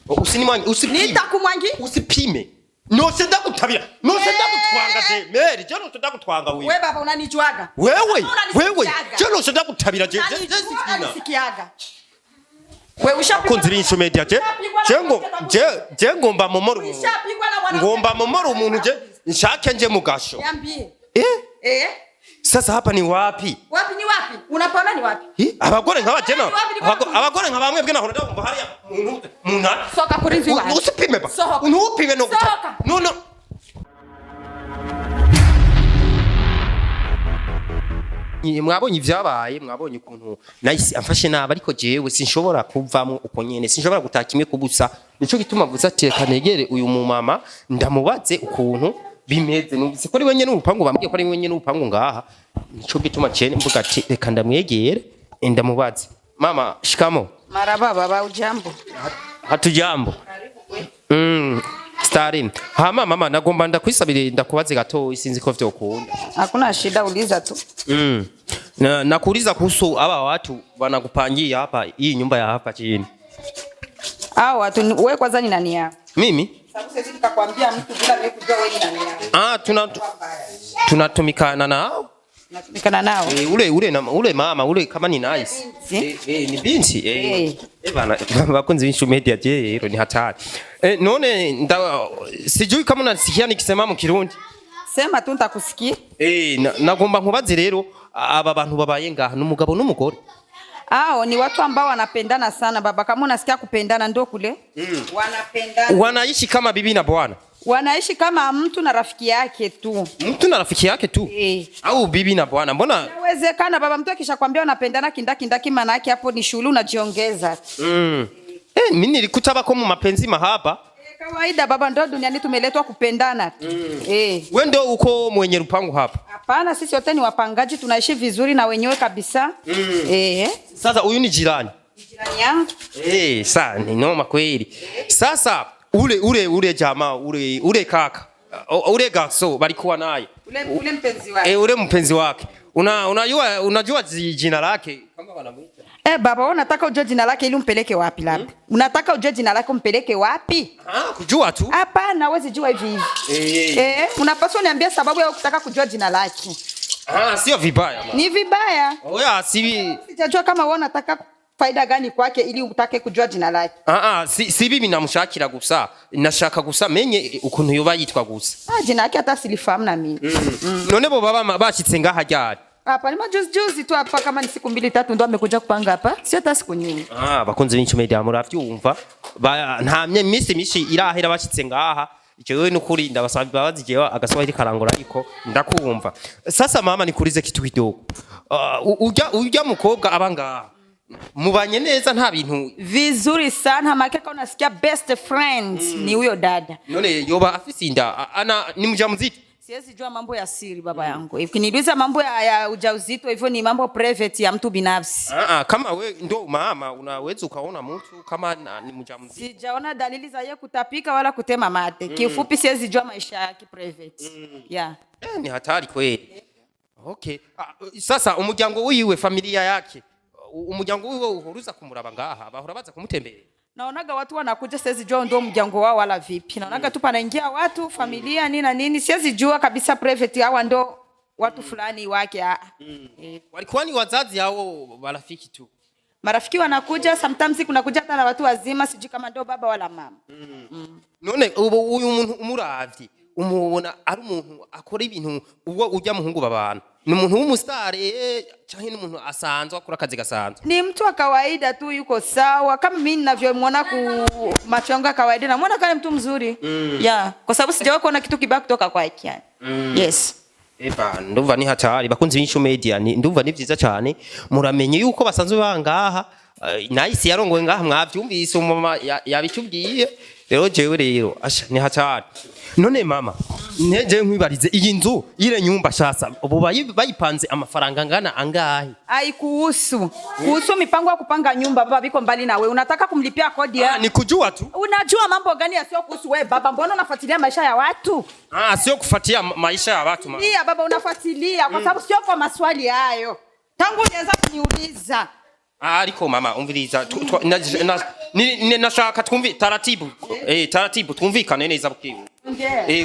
Usinimwangi, usipime. Nitakumwangi? Usipime. Nose ndakutwanga je. Meri, je nose ndakutwanga wewe. Wewe baba unanijuaga? Wewe. Je nose ndakutabira je. Sikiaga. Wewe ushapigwa. Konzirisho media je. Je ngomba momoro. Ngomba momoro umuntu je. Nshake nje mugasho. Niambie. Sasa hapa ni wapi? Wapi ni wapi? Unapona ni wapi? Abagore nkaba jena. Abagore nkaba bamwe naho ndumva hariya umuntu. Soka kurinzi wapi? Usipime ba. Unupime no guta. No. Mwabonye ivyabaye, mwabonye ukuntu nice amfashe naba ariko jewe sinshobora kuvamo uko nyene. Sinshobora gutakimwe kubusa. Nico gituma vuza teka negere uyu mumama ndamubaze ukuntu bimeze numvise ko ari wenye n'urupangu bambwiye ko ari wenye n'urupangu ngaha nico gituma cyene mvuga ati reka ndamwegere ndamubaze mama shikamo maraba baba ujambo hatujambo starin mama nagomba ndakwisabire ndakubaze gato sinzi ko vyo ukunda hakuna shida uliza tu nakuuliza kuhusu aba watu wanakupangia hapa hii nyumba ya hapa chini watu wewe kwanza ni nani yao mimi sababu sisi nikakwambia mtu bila mimi kujua wewe ni nani yao tunatumikana nao ule mama ule kama ni nice ni binti bana bakunzi b'inshu media je rero ni hatari none sijui kama unasikia nikisema mu Kirundi sema tu nitakusikia nagomba nkubaze rero aba bantu babaye ngaha n'umugabo n'umugore ni watu ambao wanapendana sana baba kama unasikia kupendana ndio kule wanapendana wanaishi kama bibi na bwana wanaishi kama mtu na rafiki yake tu au bibi na bwana mbona inawezekana baba mtu akishakwambia unapendana kindaki maana yake hapo ni shughuli unajiongeza mimi nilikutaba kwa mapenzi mahaba kawaida baba ndo duniani tumeletwa kupendana wewe ndio uko mwenye rupangu hapa hapana sisi wote ni wapangaji tunaishi vizuri na wenyewe kabisa sasa huyu ni jirani yangu sasa ni noma kweli sasa ule jamaa ule kaka ule gaso balikuwa naye ule mpenzi wake ule mpenzi wake unajua jina lake kama wanamuita baba wewe unataka ujue jina lake ili umpeleke wapi labda unataka ujue jina lake umpeleke wapi kujua tu hapana wewe jua hivi unapaswa niambie sababu ya kutaka kujua jina lake sio vibaya ni vibaya sijajua kama wewe unataka faida gani kwake ili utake kujua jina lake si bibi namshakira gusa nashaka gusa menye ukuntu yoba yitwa gusa jina lake hata silifahamu na mimi none bo baba bashitse ngaha ryari hapa ni juzi tu hapa kama ni siku 2-3 ndo amekuja kupanga hapa sio hata siku nyingi bakunze b'inshu media muravyumva ntamye mishi irahera bashitse ngaha ico n'ukuri ndabasaba babazi jewe agaswahili karangora ariko ndakumva sasa mama nikurize kitu kidogo ujya mukobwa abangaha mubanye neza nta bintu vizuri sana makeka unasikia best friends ni huyo dada none yoba afisi inda ni mjamzito siwezi jua mambo ya siri baba yangu ikiniuliza mambo ya ujauzito hivyo ni mambo private ya mtu binafsi kama we ndo mama unaweza ukaona mtu kama ni mjamzito sijaona dalili za yeye kutapika wala kutema mate kifupi siwezi jua maisha yake private ni hatari kweli okay sasa umuryango wiwe familia yake umuryango wiwe uhuruza kumuraba ngaha bahora baza kumutembera naonaga watu wanakuja siwezi jua ndio mjango wao wala vipi naonaga tu panaingia watu familia nini siwezi jua kabisa private hawa ndo watu fulani wake walikuwa ni wazazi hao marafiki tu marafiki wanakuja sometimes kunakuja hata na watu wazima sijui kama ndio baba wala mama none uyu muntu umuravyi umubona ari umuntu akora ibintu ubwo ujya muhungu babana ni umuntu w'umustare cyangwa ni umuntu asanzwe akora akazi gasanzwe ni mtu wa kawaida tu yuko sawa kama mimi ninavyomwona ku macho yangu ya kawaida namuona kama mtu mzuri kwa sababu sijawahi kuona kitu kibaya kutoka kwake yes ndumva ni hatari bakunze b'inshu media ndumva ni vyiza cyane muramenye yuko basanzwe bangaha nice yarongoye ngaha mwavyumvise umama yabitubwiye rero jewe rero ni hatari none mama neje nkwibarize iyi nzu ile nyumba shasa ubu bayipanze amafaranga ngana angahe kuhusu mipango ya kupanga nyumba baba biko mbali na wewe unataka kumlipia kodi ni kujua tu unajua mambo gani yasio kuhusu wewe baba mbona unafuatilia maisha ya watu sio kufuatia maisha ya watu mama baba unafuatilia kwa sababu sio kwa maswali hayo tangu nianza kuniuliza ariko mama umviriza nashaka twumvi taratibu twumvikane neza bukiwe.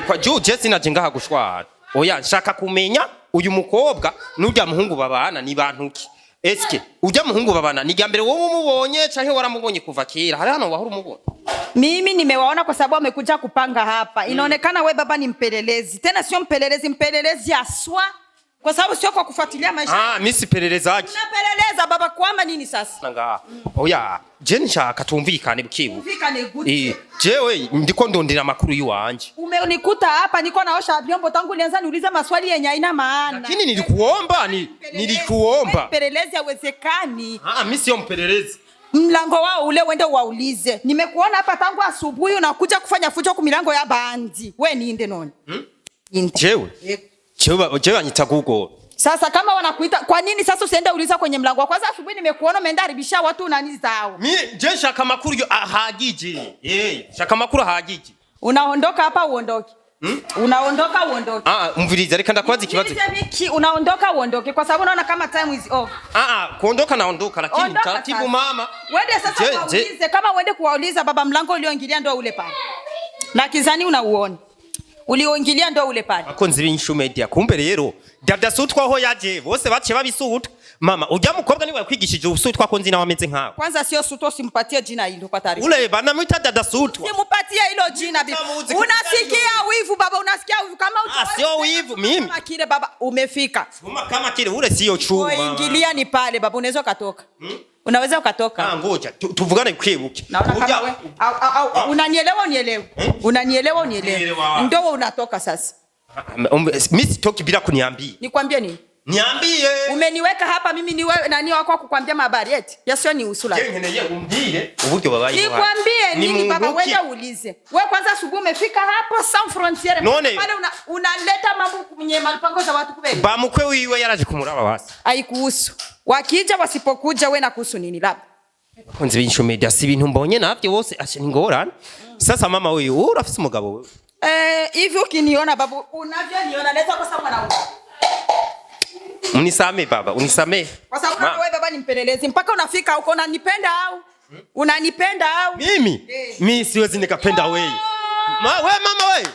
Kwa Jesse naje ngaha gushwara. Oya nshaka kumenya uyu mukobwa n'urya muhungu babana ni bantu ki? Eske urya muhungu babana ni gambere wowe umubonye canke waramubonye kuva kera? Hari hano wahuru umubonye? Mimi nimewaona kwa sababu amekuja kupanga hapa. Inaonekana wewe baba ni mpelelezi. Tena sio mpelelezi aswa. Kwa sababu sio kwa kufuatilia maisha. Mimi si pelelezaji. Unapeleleza baba kwamba nini sasa? Nanga. Oya, je nshaka tumvikane bukibu. Tumvikane gute? Jewe ndiko ndondera makuru yuwanje. Umenikuta hapa niko naosha vyombo tangu nianza niuliza maswali yenye haina maana. Lakini nilikuomba. Pelelezi haiwezekani. Mimi sio mpelelezi. Mlango wao ule uende waulize. Nimekuona hapa tangu asubuhi unakuja kufanya fujo kwa milango ya bandi. Wewe niinde noni? Jewe anyita Google. Sasa kama wanakuita kwa nini sasa usiende uliza kwenye mlango? Kwanza asubuhi nimekuona umeenda haribisha watu nani zao. Mimi shaka makuru ahagije. Shaka makuru ahagije. Unaondoka hapa uondoke. Unaondoka uondoke. Mviriza reka ndakwaza ikibazo. Unaondoka uondoke kwa sababu unaona kama time is off. Kuondoka naondoka lakini taratibu mama. Wende sasa kuulize kama uende kuwauliza baba mlango ulioingilia ndio ule pale. Na kizani unauona. Ulioingilia ndio ule pale. Akonzi b'inyishu media kumbe rero Dada Sutwa ho yaje bose bace babisuta. Mama ujya mukobwa ni wakwigishije ubusutwa ko nzi na wameze nkawe. Kwanza sio Sutwa simpatie jina hilo kwa taarifa. Ule bana mwita Dada Sutwa. Simpatie hilo jina bibi. Unasikia wivu baba unasikia wivu kama sio wivu mimi. Kama kile baba umefika. Kama kile ule sio chuma. Ingilia ni pale baba unaweza ukatoka. Unaweza ukatoka. Ngoja tuvugane kwibuke. Unanielewa unielewe. Unanielewa unielewe. Ndio unatoka sasa. Mimi sitoki bila kuniambia. Nikwambie nini? Niambie. Umeniweka hapa mimi ni wewe nani wako kukwambia habari eti? Yasio ni usula. Ngeneye umbire uburyo babaye. Nikwambie nini baba wewe uulize. Wewe kwanza asubuhi umefika hapo sans frontiere pale unaleta mambo kwenye malipango za watu kubeli. Ba mukwe wiwe yaraje kumuraba basi. Haikuhusu. Wakija wasipokuja wewe nakuhusu nini labda? Konzi b'inyishu media si ibintu mbonye navyo bose ashe ngorane. Sasa mama wewe urafise umugabo wewe. Hivi ukiniona babu unavyoniona naweza kosa mwanaume. Unisame baba, unisame. Kwa sababu wewe baba ni mpelelezi mpaka unafika huko unanipenda au? Unanipenda au? Mimi? Mimi siwezi nikapenda wewe. Wewe mama wewe.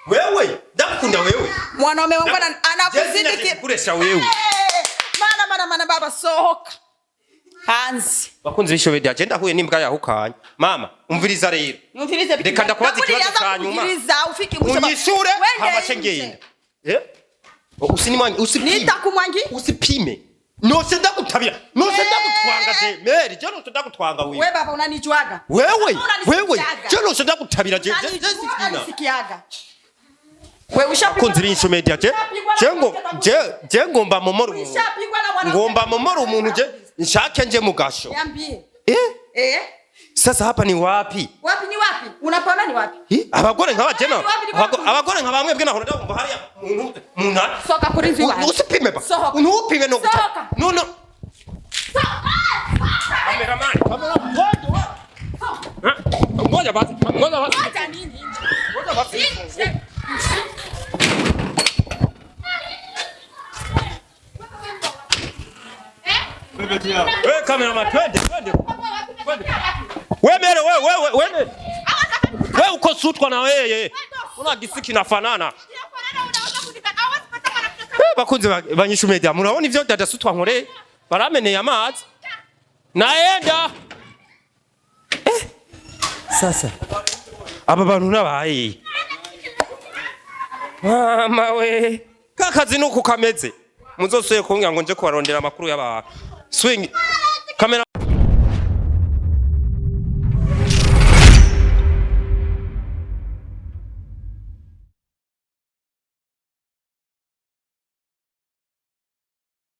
Wewe, ndakunda wewe. Mwanaume wangu anakuzidi kuresha wewe. Mana baba sohoka. Hanzi. Bakunze bishobede agenda huye nimbwa yahukanye. Mama, umviriza rero. Umvirize biki. Reka ndakubaza ikibazo cyanyuma. Umviriza ufiki mushaba. Unyishure habashengenda. Usipime. Nitakumwangi? Usipime. Nose ndagutabira. Nose ndagutwanga je. Meri, je nose ndagutwanga wewe. Wewe baba unanijuaga. Wewe. Je nose ndagutabira je. Sikiaga. Wewe ushapigwa. Kunzi b'inyishu media je. Je ngomba momoro. Ngomba momoro umuntu je. Nshake nje mugasho. Niambie. Sasa hapa ni wapi? Wapi ni wapi? Unapona ni wapi? Abagore nkaba jena. Abagore nkaba bamwe bwena hora ndumva hariya umuntu. Soka kuri nzi wapi? Usipime ba. Unupime no guta. No. Cameraman. Ngoja basi. Acha nini? Ngoja basi. Wewe cameraman twende. Wewe mere wewe. Wewe uko Sutwa na wewe. Una gisiki nafanana. Bakunze banyishu media muraona ivyo Dada Sutwa nkore barameneye amazi. Naenda. Sasa aba bantu nabaye. Mama we. Kakazi nuko kameze. Muzosoye kumbwira ngo nje kubarondera amakuru y'abantu. Swing. Kamera